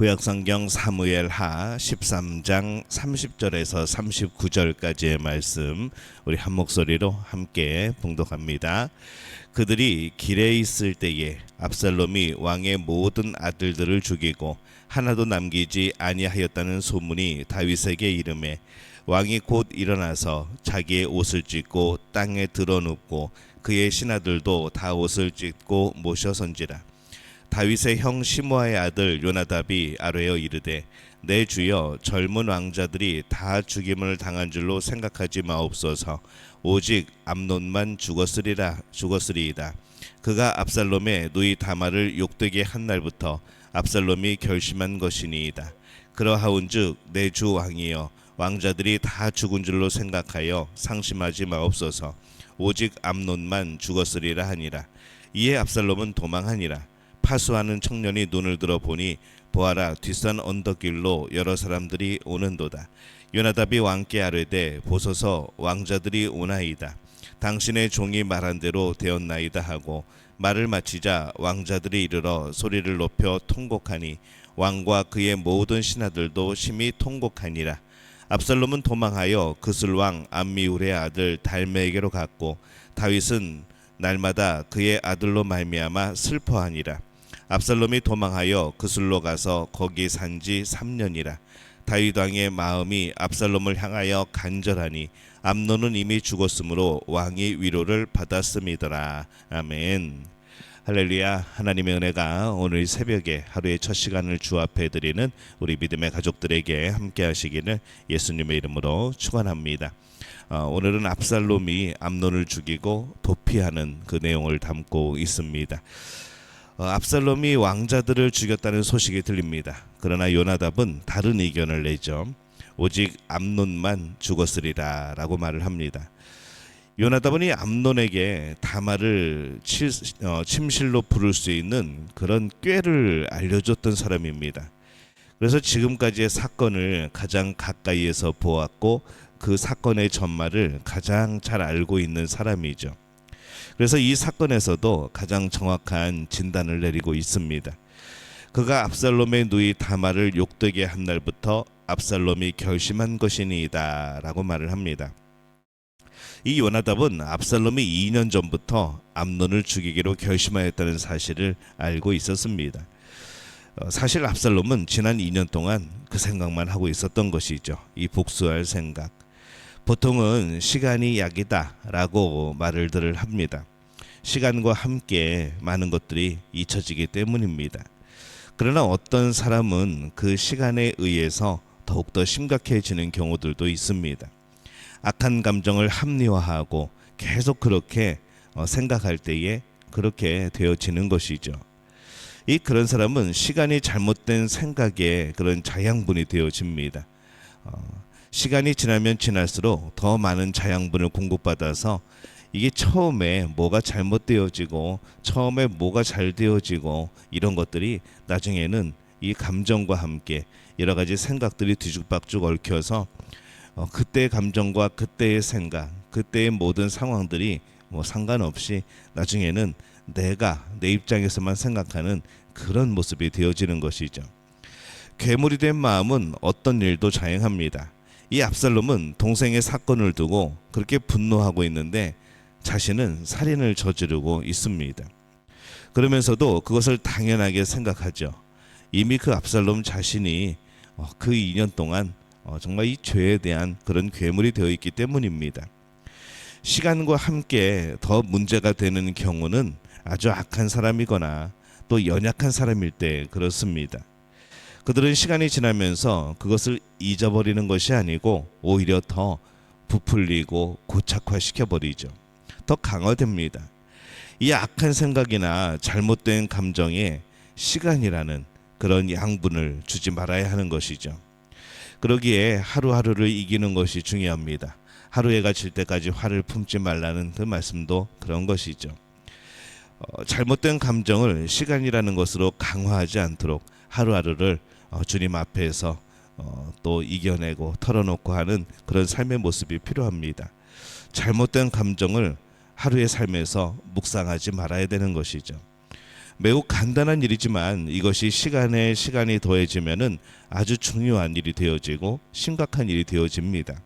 구약성경 사무엘하 13장 30절에서 39절까지의 말씀 우리 한 목소리로 함께 봉독합니다. 그들이 길에 있을 때에 압살롬이 왕의 모든 아들들을 죽이고 하나도 남기지 아니하였다는 소문이 다윗에게 이르매 왕이 곧 일어나서 자기의 옷을 찢고 땅에 드러눕고 그의 신하들도 다 옷을 찢고 모셔선지라. 다윗의 형 시므아의 아들 요나답이 아뢰어 이르되 내 주여 젊은 왕자들이 다 죽임을 당한 줄로 생각하지 마옵소서. 오직 암논만 죽었으리이다. 그가 압살롬의 누이 다말을 욕되게 한 날부터 압살롬이 결심한 것이니이다. 그러하온즉 내 주 왕이여 왕자들이 다 죽은 줄로 생각하여 상심하지 마옵소서. 오직 암논만 죽었으리라 하니라. 이에 압살롬은 도망하니라. 파수하는 청년이 눈을 들어 보니 보아라 뒷산 언덕길로 여러 사람들이 오는도다. 요나답이 왕께 아뢰되 보소서 왕자들이 오나이다. 당신의 종이 말한 대로 되었나이다 하고 말을 마치자 왕자들이 이르러 소리를 높여 통곡하니 왕과 그의 모든 신하들도 심히 통곡하니라. 압살롬은 도망하여 그술왕 암미울의 아들 달메에게로 갔고 다윗은 날마다 그의 아들로 말미암아 슬퍼하니라. 압살롬이 도망하여 그술로 가서 거기 산지 3년이라. 다윗 왕의 마음이 압살롬을 향하여 간절하니 암논은 이미 죽었으므로 왕이 위로를 받았음이더라. 아멘. 할렐루야. 하나님의 은혜가 오늘 새벽에 하루의 첫 시간을 주 앞에 드리는 우리 믿음의 가족들에게 함께 하시기를 예수님의 이름으로 축원합니다. 오늘은 압살롬이 암논을 죽이고 도피하는 그 내용을 담고 있습니다. 압살롬이 왕자들을 죽였다는 소식이 들립니다. 그러나 요나답은 다른 의견을 내죠. 오직 암논만 죽었으리라 라고 말을 합니다. 요나답은 이 암논에게 다말을 침실로 부를 수 있는 그런 꾀를 알려줬던 사람입니다. 그래서 지금까지의 사건을 가장 가까이에서 보았고 그 사건의 전말을 가장 잘 알고 있는 사람이죠. 그래서 이 사건에서도 가장 정확한 진단을 내리고 있습니다. 그가 압살롬의 누이 다말을 욕되게 한 날부터 압살롬이 결심한 것이니이다 라고 말을 합니다. 이 요나답은 압살롬이 2년 전부터 암논을 죽이기로 결심하였다는 사실을 알고 있었습니다. 사실 압살롬은 지난 2년 동안 그 생각만 하고 있었던 것이죠. 이 복수할 생각. 보통은 시간이 약이다 라고 말을 합니다. 시간과 함께 많은 것들이 잊혀지기 때문입니다. 그러나 어떤 사람은 그 시간에 의해서 더욱더 심각해지는 경우들도 있습니다. 악한 감정을 합리화하고 계속 그렇게 생각할 때에 그렇게 되어지는 것이죠. 그런 사람은 시간이 잘못된 생각에 그런 자양분이 되어집니다. 시간이 지나면 지날수록 더 많은 자양분을 공급받아서 이게 처음에 뭐가 잘못되어지고 처음에 뭐가 잘 되어지고 이런 것들이 나중에는 이 감정과 함께 여러 가지 생각들이 뒤죽박죽 얽혀서 그때의 감정과 그때의 생각, 그때의 모든 상황들이 뭐 상관없이 나중에는 내가 내 입장에서만 생각하는 그런 모습이 되어지는 것이죠. 괴물이 된 마음은 어떤 일도 자행합니다. 이 압살롬은 동생의 사건을 두고 그렇게 분노하고 있는데 자신은 살인을 저지르고 있습니다. 그러면서도 그것을 당연하게 생각하죠. 이미 그 압살롬 자신이 그 2년 동안 정말 이 죄에 대한 그런 괴물이 되어 있기 때문입니다. 시간과 함께 더 문제가 되는 경우는 아주 악한 사람이거나 또 연약한 사람일 때 그렇습니다. 그들은 시간이 지나면서 그것을 잊어버리는 것이 아니고 오히려 더 부풀리고 고착화시켜버리죠. 더 강화됩니다. 이 악한 생각이나 잘못된 감정에 시간이라는 그런 양분을 주지 말아야 하는 것이죠. 그러기에 하루하루를 이기는 것이 중요합니다. 하루해가 질 때까지 화를 품지 말라는 그 말씀도 그런 것이죠. 잘못된 감정을 시간이라는 것으로 강화하지 않도록 하루하루를 주님 앞에서 또 이겨내고 털어놓고 하는 그런 삶의 모습이 필요합니다. 잘못된 감정을 하루의 삶에서 묵상하지 말아야 되는 것이죠. 매우 간단한 일이지만 이것이 시간이 더해지면은 아주 중요한 일이 되어지고 심각한 일이 되어집니다.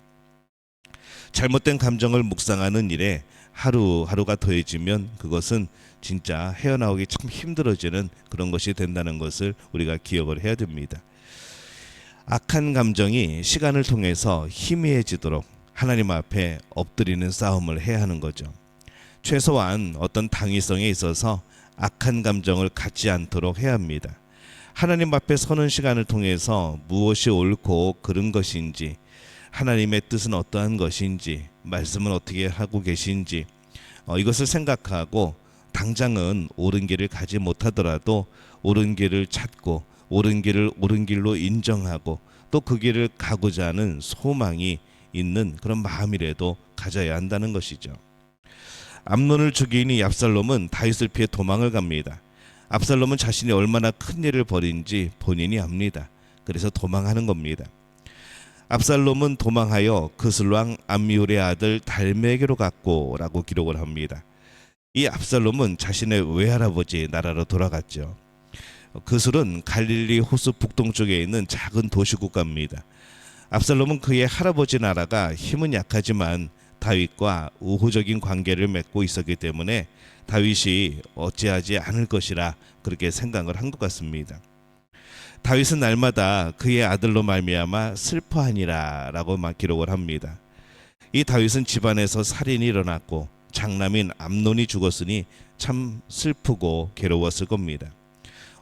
잘못된 감정을 묵상하는 일에 하루하루가 더해지면 그것은 진짜 헤어나오기 참 힘들어지는 그런 것이 된다는 것을 우리가 기억을 해야 됩니다. 악한 감정이 시간을 통해서 희미해지도록 하나님 앞에 엎드리는 싸움을 해야 하는 거죠. 최소한 어떤 당위성에 있어서 악한 감정을 갖지 않도록 해야 합니다. 하나님 앞에 서는 시간을 통해서 무엇이 옳고 그른 것인지, 하나님의 뜻은 어떠한 것인지, 말씀은 어떻게 하고 계신지 이것을 생각하고 당장은 옳은 길을 가지 못하더라도 옳은 길을 찾고 옳은 길을 옳은 길로 인정하고 또 그 길을 가고자 하는 소망이 있는 그런 마음이라도 가져야 한다는 것이죠. 암논을 죽인 이 압살롬은 다윗을 피해 도망을 갑니다. 압살롬은 자신이 얼마나 큰 일을 벌인지 본인이 압니다. 그래서 도망하는 겁니다. 압살롬은 도망하여 그슬왕 암미울의 아들 달메에게로 갔고 라고 기록을 합니다. 이 압살롬은 자신의 외할아버지 나라로 돌아갔죠. 그슬은 갈릴리 호수 북동쪽에 있는 작은 도시 국가입니다. 압살롬은 그의 할아버지 나라가 힘은 약하지만 다윗과 우호적인 관계를 맺고 있었기 때문에 다윗이 어찌하지 않을 것이라 그렇게 생각을 한 것 같습니다. 다윗은 날마다 그의 아들로 말미암아 슬퍼하니라 라고 막 기록을 합니다. 이 다윗은 집안에서 살인이 일어났고 장남인 암논이 죽었으니 참 슬프고 괴로웠을 겁니다.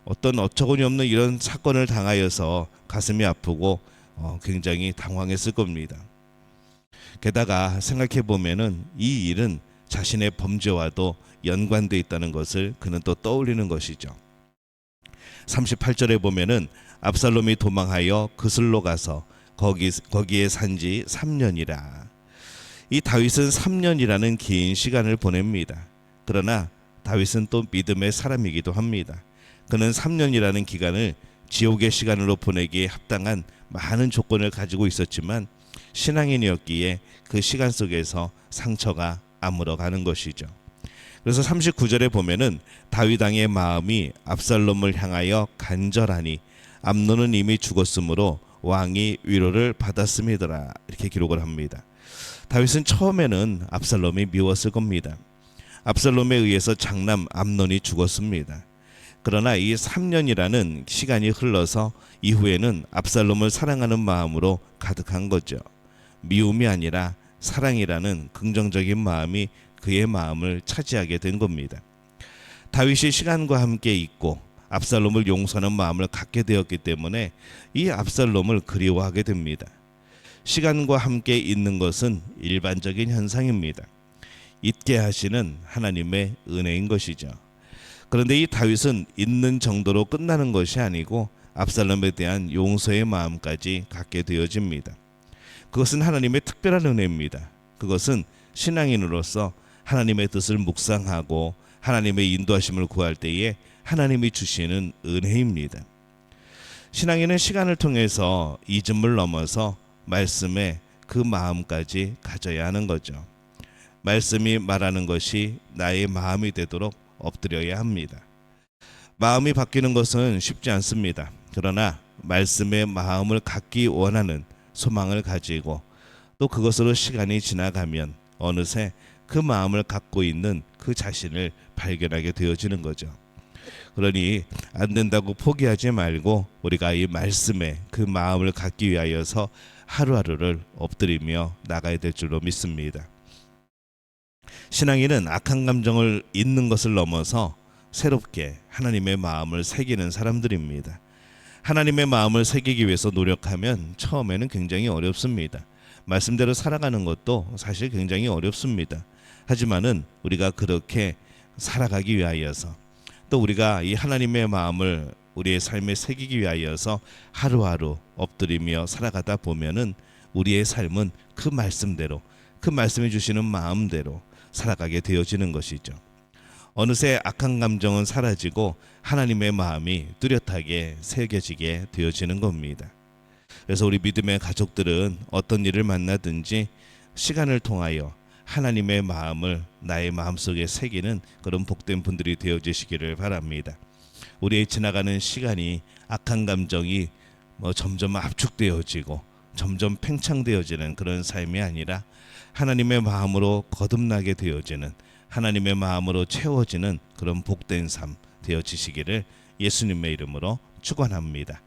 어떤 어처구니 없는 이런 사건을 당하여서 가슴이 아프고 굉장히 당황했을 겁니다. 게다가 생각해 보면은 이 일은 자신의 범죄와도 연관돼 있다는 것을 그는 또 떠올리는 것이죠. 38절에 보면은 압살롬이 도망하여 그슬로 가서 거기에 산지 3년이라. 이 다윗은 3년이라는 긴 시간을 보냅니다. 그러나 다윗은 또 믿음의 사람이기도 합니다. 그는 3년이라는 기간을 지옥의 시간으로 보내기에 합당한 많은 조건을 가지고 있었지만 신앙인이었기에 그 시간 속에서 상처가 아물어가는 것이죠. 그래서 39절에 보면은 다윗 왕의 마음이 압살롬을 향하여 간절하니 암논은 이미 죽었으므로 왕이 위로를 받았음이더라 이렇게 기록을 합니다. 다윗은 처음에는 압살롬이 미웠을 겁니다. 압살롬에 의해서 장남 암논이 죽었습니다. 그러나 이 3년이라는 시간이 흘러서 이후에는 압살롬을 사랑하는 마음으로 가득한 거죠. 미움이 아니라 사랑이라는 긍정적인 마음이 그의 마음을 차지하게 된 겁니다. 다윗이 시간과 함께 있고 압살롬을 용서하는 마음을 갖게 되었기 때문에 이 압살롬을 그리워하게 됩니다. 시간과 함께 있는 것은 일반적인 현상입니다. 있게 하시는 하나님의 은혜인 것이죠. 그런데 이 다윗은 있는 정도로 끝나는 것이 아니고 압살롬에 대한 용서의 마음까지 갖게 되어집니다. 그것은 하나님의 특별한 은혜입니다. 그것은 신앙인으로서 하나님의 뜻을 묵상하고 하나님의 인도하심을 구할 때에 하나님이 주시는 은혜입니다. 신앙인은 시간을 통해서 잊음을 넘어서 말씀에 그 마음까지 가져야 하는 거죠. 말씀이 말하는 것이 나의 마음이 되도록 엎드려야 합니다. 마음이 바뀌는 것은 쉽지 않습니다. 그러나 말씀의 마음을 갖기 원하는 소망을 가지고 또 그것으로 시간이 지나가면 어느새 그 마음을 갖고 있는 그 자신을 발견하게 되어지는 거죠. 그러니 안 된다고 포기하지 말고 우리가 이 말씀에 그 마음을 갖기 위하여서 하루하루를 엎드리며 나가야 될 줄로 믿습니다. 신앙인은 악한 감정을 잊는 것을 넘어서 새롭게 하나님의 마음을 새기는 사람들입니다. 하나님의 마음을 새기기 위해서 노력하면 처음에는 굉장히 어렵습니다. 말씀대로 살아가는 것도 사실 굉장히 어렵습니다. 하지만은 우리가 그렇게 살아가기 위하여서 또 우리가 이 하나님의 마음을 우리의 삶에 새기기 위하여서 하루하루 엎드리며 살아가다 보면은 우리의 삶은 그 말씀대로 그 말씀해 주시는 마음대로 살아가게 되어지는 것이죠. 어느새 악한 감정은 사라지고 하나님의 마음이 뚜렷하게 새겨지게 되어지는 겁니다. 그래서 우리 믿음의 가족들은 어떤 일을 만나든지 시간을 통하여 하나님의 마음을 나의 마음속에 새기는 그런 복된 분들이 되어지시기를 바랍니다. 우리의 지나가는 시간이 악한 감정이 점점 압축되어지고 점점 팽창되어지는 그런 삶이 아니라 하나님의 마음으로 거듭나게 되어지는, 하나님의 마음으로 채워지는 그런 복된 삶 되어지시기를 예수님의 이름으로 축원합니다.